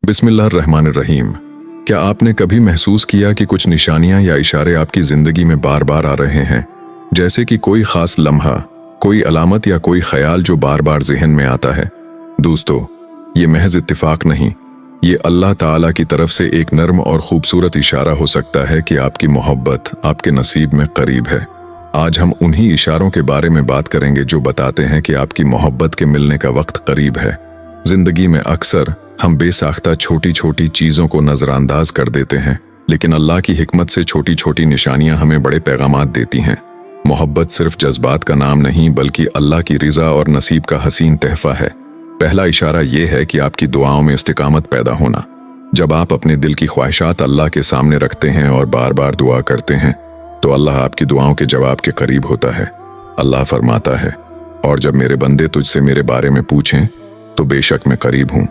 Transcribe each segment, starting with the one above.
बिस्मिल्लाहिर्रहमानिर्रहीम। क्या आपने कभी महसूस किया कि कुछ निशानियां या इशारे आपकी जिंदगी में बार बार आ रहे हैं, जैसे कि कोई खास लम्हा, कोई अलामत या कोई ख्याल जो बार बार ज़हन में आता है? दोस्तों, ये महज इत्तिफाक नहीं, ये अल्लाह ताला की तरफ से एक नर्म और खूबसूरत इशारा हो सकता है कि आपकी मोहब्बत आपके नसीब में करीब है। आज हम उन्हीं इशारों के बारे में बात करेंगे जो बताते हैं कि आपकी मोहब्बत के मिलने का वक्त करीब है। जिंदगी में अक्सर हम बेसाख्ता छोटी छोटी चीज़ों को नज़रअंदाज कर देते हैं, लेकिन अल्लाह की हिकमत से छोटी छोटी निशानियां हमें बड़े पैगामात देती हैं। मोहब्बत सिर्फ जज्बात का नाम नहीं, बल्कि अल्लाह की रिज़ा और नसीब का हसीन तहफ़ा है। पहला इशारा ये है कि आपकी दुआओं में इस्तिकामत पैदा होना। जब आप अपने दिल की ख्वाहिशात अल्लाह के सामने रखते हैं और बार बार दुआ करते हैं, तो अल्लाह आपकी दुआओं के जवाब के करीब होता है। अल्लाह फरमाता है, और जब मेरे बंदे तुझसे मेरे बारे में पूछें तो बेशक मैं करीब हूँ।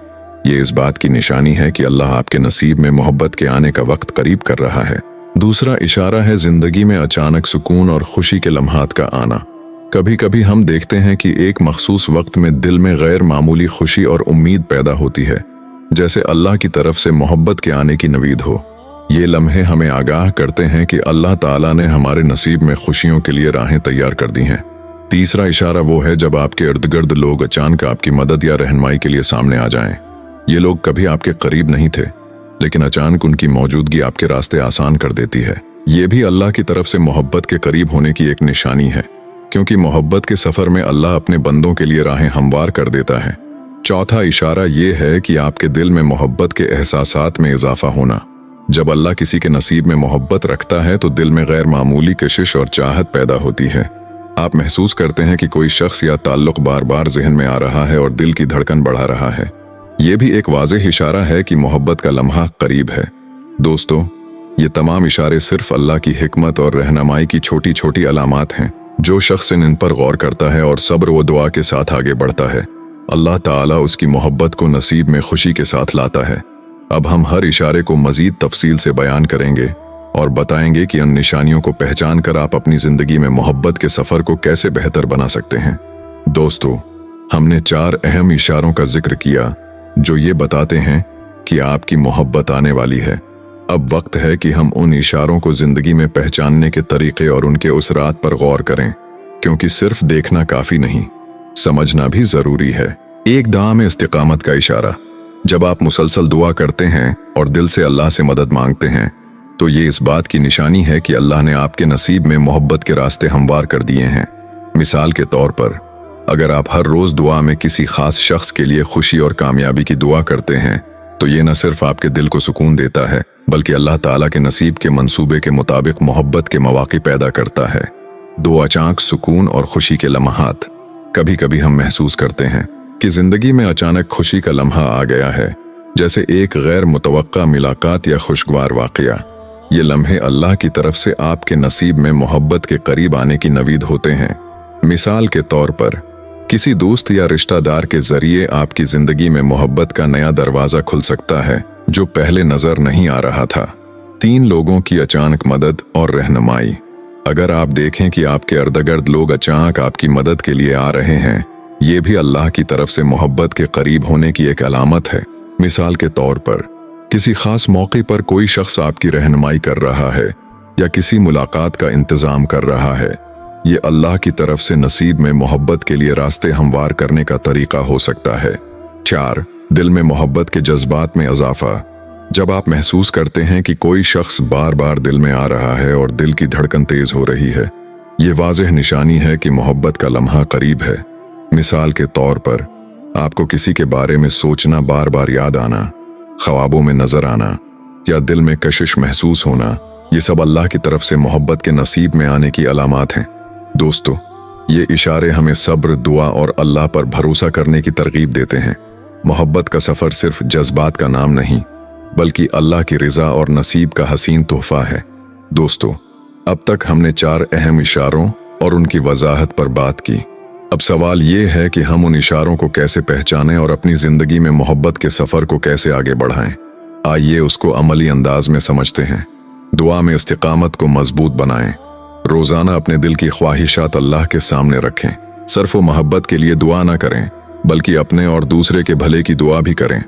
ये इस बात की निशानी है कि अल्लाह आपके नसीब में मोहब्बत के आने का वक्त करीब कर रहा है। दूसरा इशारा है जिंदगी में अचानक सुकून और खुशी के लम्हात का आना। कभी कभी हम देखते हैं कि एक मखसूस वक्त में दिल में गैर मामूली खुशी और उम्मीद पैदा होती है, जैसे अल्लाह की तरफ से मोहब्बत के आने की नवीद हो। ये लम्हे हमें आगाह करते हैं कि अल्लाह ताला ने हमारे नसीब में खुशियों के लिए राहें तैयार कर दी हैं। तीसरा इशारा वो है जब आपके इर्द गिर्द लोग अचानक आपकी मदद या रहनुमाई के लिए सामने आ जाएं। ये लोग कभी आपके करीब नहीं थे, लेकिन अचानक उनकी मौजूदगी आपके रास्ते आसान कर देती है। ये भी अल्लाह की तरफ से मोहब्बत के करीब होने की एक निशानी है, क्योंकि मोहब्बत के सफ़र में अल्लाह अपने बंदों के लिए राहें हमवार कर देता है। चौथा इशारा ये है कि आपके दिल में मोहब्बत के एहसासात में इजाफा होना। जब अल्लाह किसी के नसीब में मोहब्बत रखता है तो दिल में गैर मामूली कशिश और चाहत पैदा होती है। आप महसूस करते हैं कि कोई शख्स या ताल्लुक बार बार जहन में आ रहा है और दिल की धड़कन बढ़ा रहा है। ये भी एक वाज़ेह इशारा है कि मोहब्बत का लम्हा करीब है। दोस्तों, ये तमाम इशारे सिर्फ अल्लाह की हिकमत और रहनुमाई की छोटी छोटी अलामात हैं। जो शख्स इन पर गौर करता है और सब्र व दुआ के साथ आगे बढ़ता है, अल्लाह ताला उसकी मोहब्बत को नसीब में खुशी के साथ लाता है। अब हम हर इशारे को मज़ीद तफसील से बयान करेंगे और बताएंगे कि उन निशानियों को पहचान कर आप अपनी ज़िंदगी में मोहब्बत के सफ़र को कैसे बेहतर बना सकते हैं। दोस्तों, हमने 4 अहम इशारों का जिक्र किया जो ये बताते हैं कि आपकी मोहब्बत आने वाली है। अब वक्त है कि हम उन इशारों को ज़िंदगी में पहचानने के तरीक़े और उनके उसरात पर गौर करें, क्योंकि सिर्फ देखना काफ़ी नहीं, समझना भी ज़रूरी है। एक दुआ में इस्तिकामत का इशारा। जब आप मुसलसल दुआ करते हैं और दिल से अल्लाह से मदद मांगते हैं, तो ये इस बात की निशानी है कि अल्लाह ने आपके नसीब में मोहब्बत के रास्ते हमवार कर दिए हैं। मिसाल के तौर पर, अगर आप हर रोज़ दुआ में किसी खास शख्स के लिए खुशी और कामयाबी की दुआ करते हैं, तो ये न सिर्फ आपके दिल को सुकून देता है, बल्कि अल्लाह ताला के नसीब के मंसूबे के मुताबिक मोहब्बत के मौक़े पैदा करता है। 2 अचानक सुकून और खुशी के लम्हात। कभी कभी हम महसूस करते हैं कि ज़िंदगी में अचानक खुशी का लम्हा आ गया है, जैसे एक गैर मुतवक्का मुलाकात या खुशगवार वाक़या। ये लम्हे अल्लाह की तरफ से आपके नसीब में मोहब्बत के करीब आने की नवीद होते हैं। मिसाल के तौर पर, किसी दोस्त या रिश्तेदार के जरिए आपकी जिंदगी में मोहब्बत का नया दरवाजा खुल सकता है जो पहले नजर नहीं आ रहा था। 3 लोगों की अचानक मदद और रहनुमाई। अगर आप देखें कि आपके इर्द-गिर्द लोग अचानक आपकी मदद के लिए आ रहे हैं, ये भी अल्लाह की तरफ से मोहब्बत के करीब होने की एक अलामत है। मिसाल के तौर पर, किसी खास मौके पर कोई शख्स आपकी रहनुमाई कर रहा है या किसी मुलाकात का इंतजाम कर रहा है, ये अल्लाह की तरफ से नसीब में मोहब्बत के लिए रास्ते हमवार करने का तरीका हो सकता है। 4. दिल में मोहब्बत के जज्बात में इजाफा। जब आप महसूस करते हैं कि कोई शख्स बार बार दिल में आ रहा है और दिल की धड़कन तेज हो रही है, ये वाज़ेह निशानी है कि मोहब्बत का लम्हा करीब है। मिसाल के तौर पर, आपको किसी के बारे में सोचना बार बार याद आना, ख्वाबों में नजर आना या दिल में कशिश महसूस होना, ये सब अल्लाह की तरफ से मोहब्बत के नसीब में आने की अलामात हैं। दोस्तों, ये इशारे हमें सब्र, दुआ और अल्लाह पर भरोसा करने की तरगीब देते हैं। मोहब्बत का सफ़र सिर्फ जज्बात का नाम नहीं, बल्कि अल्लाह की रिज़ा और नसीब का हसीन तोहफा है। दोस्तों, अब तक हमने 4 अहम इशारों और उनकी वजाहत पर बात की। अब सवाल ये है कि हम उन इशारों को कैसे पहचानें और अपनी ज़िंदगी में मोहब्बत के सफ़र को कैसे आगे बढ़ाएं। आइए उसको अमली अंदाज में समझते हैं। दुआ में इस्तिकामत को मजबूत बनाएं। रोज़ाना अपने दिल की ख्वाहिशात अल्लाह के सामने रखें। सिर्फ मोहब्बत के लिए दुआ ना करें, बल्कि अपने और दूसरे के भले की दुआ भी करें।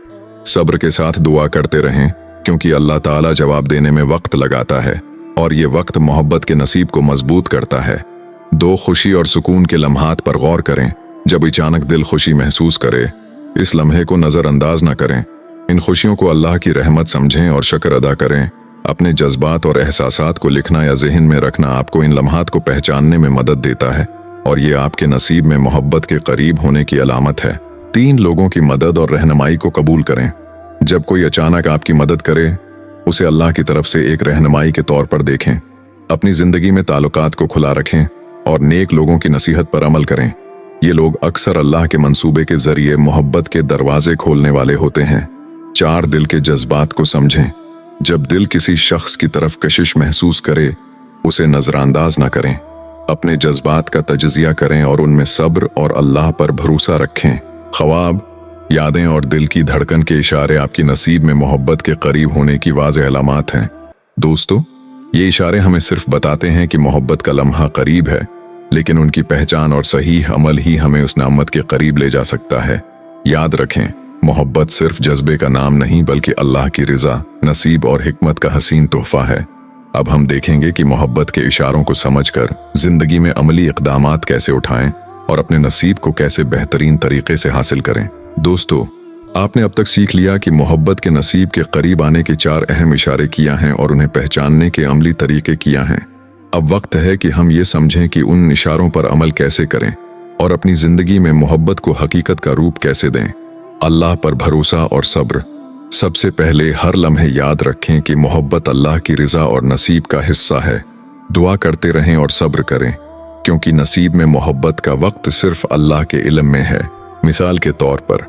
सब्र के साथ दुआ करते रहें, क्योंकि अल्लाह ताला जवाब देने में वक्त लगाता है और ये वक्त मोहब्बत के नसीब को मजबूत करता है। 2 खुशी और सुकून के लम्हात पर गौर करें। जब अचानक दिल खुशी महसूस करे, इस लम्हे को नज़रअंदाज न करें। इन खुशियों को अल्लाह की रहमत समझें और शुक्र अदा करें। अपने जज्बात और एहसासात को लिखना या ज़हन में रखना आपको इन लम्हात को पहचानने में मदद देता है और ये आपके नसीब में मोहब्बत के करीब होने की अलामत है। 3 लोगों की मदद और रहनुमाई को कबूल करें। जब कोई अचानक आपकी मदद करे, उसे अल्लाह की तरफ से एक रहनुमाई के तौर पर देखें। अपनी ज़िंदगी में ताल्लुकात को खुला रखें और नेक लोगों की नसीहत पर अमल करें। ये लोग अक्सर अल्लाह के मंसूबे के जरिए मोहब्बत के दरवाजे खोलने वाले होते हैं। 4 दिल के जज्बात को समझें। जब दिल किसी शख्स की तरफ कशिश महसूस करे, उसे नजरअंदाज न करें। अपने जज्बात का तजज़िया करें और उनमें सब्र और अल्लाह पर भरोसा रखें। ख्वाब, यादें और दिल की धड़कन के इशारे आपकी नसीब में मोहब्बत के करीब होने की वाज़ेह अलामात हैं। दोस्तों, ये इशारे हमें सिर्फ बताते हैं कि मोहब्बत का लम्हा करीब है, लेकिन उनकी पहचान और सही अमल ही हमें उस नामत के करीब ले जा सकता है। याद रखें, मोहब्बत सिर्फ जज्बे का नाम नहीं, बल्कि अल्लाह की रिजा, नसीब और हिकमत का हसीन तोहफा है। अब हम देखेंगे कि मोहब्बत के इशारों को समझकर जिंदगी में अमली इक़दामात कैसे उठाएं और अपने नसीब को कैसे बेहतरीन तरीके से हासिल करें। दोस्तों, आपने अब तक सीख लिया कि मोहब्बत के नसीब के करीब आने के 4 अहम इशारे किया हैं और उन्हें पहचानने के अमली तरीके किया हैं। अब वक्त है कि हम ये समझें कि उन इशारों पर अमल कैसे करें और अपनी जिंदगी में मोहब्बत को हकीकत का रूप कैसे दें। अल्लाह पर भरोसा और सब्र। सबसे पहले हर लम्हे याद रखें कि मोहब्बत अल्लाह की रिजा और नसीब का हिस्सा है। दुआ करते रहें और सब्र करें, क्योंकि नसीब में मोहब्बत का वक्त सिर्फ अल्लाह के इल्म में है। मिसाल के तौर पर,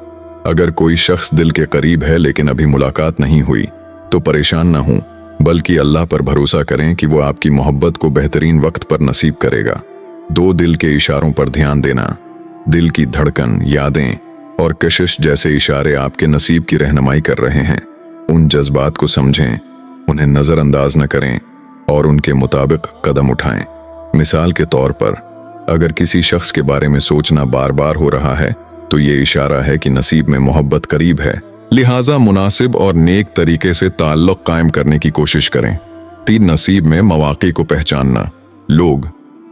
अगर कोई शख्स दिल के करीब है लेकिन अभी मुलाकात नहीं हुई, तो परेशान न हों, बल्कि अल्लाह पर भरोसा करें कि वो आपकी मोहब्बत को बेहतरीन वक्त पर नसीब करेगा। 2 दिल के इशारों पर ध्यान देना। दिल की धड़कन, यादें और कशिश जैसे इशारे आपके नसीब की रहनुमाई कर रहे हैं। उन जज्बात को समझें, उन्हें नज़रअंदाज न करें और उनके मुताबिक कदम उठाएं। मिसाल के तौर पर, अगर किसी शख्स के बारे में सोचना बार बार हो रहा है, तो ये इशारा है कि नसीब में मोहब्बत करीब है। लिहाजा मुनासिब और नेक तरीके से ताल्लुक कायम करने की कोशिश करें। 3 नसीब में मौक़े को पहचानना। लोग,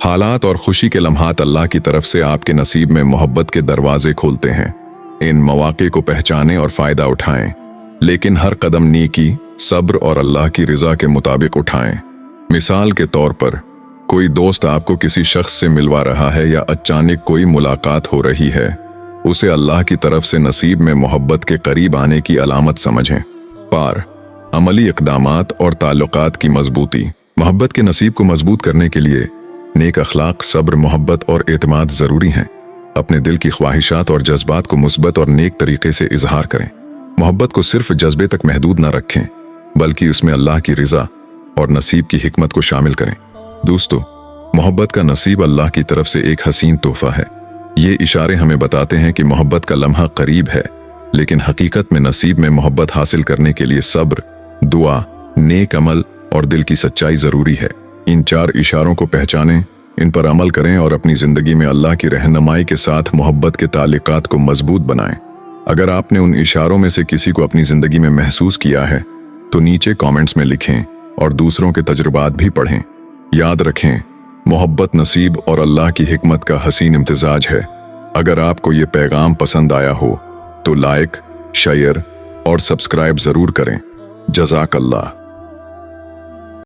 हालात और खुशी के लम्हात अल्लाह की तरफ से आपके नसीब में मोहब्बत के दरवाजे खोलते हैं। इन मौक़े को पहचानें और फ़ायदा उठाएं, लेकिन हर कदम नेकी, सब्र और अल्लाह की रिज़ा के मुताबिक उठाएं। मिसाल के तौर पर, कोई दोस्त आपको किसी शख्स से मिलवा रहा है या अचानक कोई मुलाकात हो रही है, उसे अल्लाह की तरफ से नसीब में मोहब्बत के करीब आने की अलामत समझें। पार, अमली इक़दामात और ताल्लुकात की मजबूती। मोहब्बत के नसीब को मजबूत करने के लिए नेक अखलाक, सब्र, मोहब्बत और एतमाद ज़रूरी हैं। अपने दिल की ख्वाहिशात और जज्बात को मुस्बत और नेक तरीके से इजहार करें। मोहब्बत को सिर्फ जज्बे तक महदूद न रखें, बल्कि उसमें अल्लाह की रिज़ा और नसीब की हिकमत को शामिल करें। दोस्तों, मोहब्बत का नसीब अल्लाह की तरफ से एक हसीन तोहफा है। ये इशारे हमें बताते हैं कि मोहब्बत का लम्हा करीब है, लेकिन हकीकत में नसीब में मोहब्बत हासिल करने के लिए सब्र, दुआ, नेक अमल और दिल की सच्चाई ज़रूरी है। इन 4 इशारों को पहचानें, इन पर अमल करें और अपनी ज़िंदगी में अल्लाह की रहनुमाई के साथ मोहब्बत के ताल्लुकात को मजबूत बनाएं। अगर आपने उन इशारों में से किसी को अपनी ज़िंदगी में महसूस किया है, तो नीचे कमेंट्स में लिखें और दूसरों के तजुर्बात भी पढ़ें। याद रखें, मोहब्बत, नसीब और अल्लाह की हिकमत का हसीन इम्तिजाज है। अगर आपको ये पैगाम पसंद आया हो, तो लाइक, शेयर और सब्सक्राइब ज़रूर करें। जज़ाकल्लाह।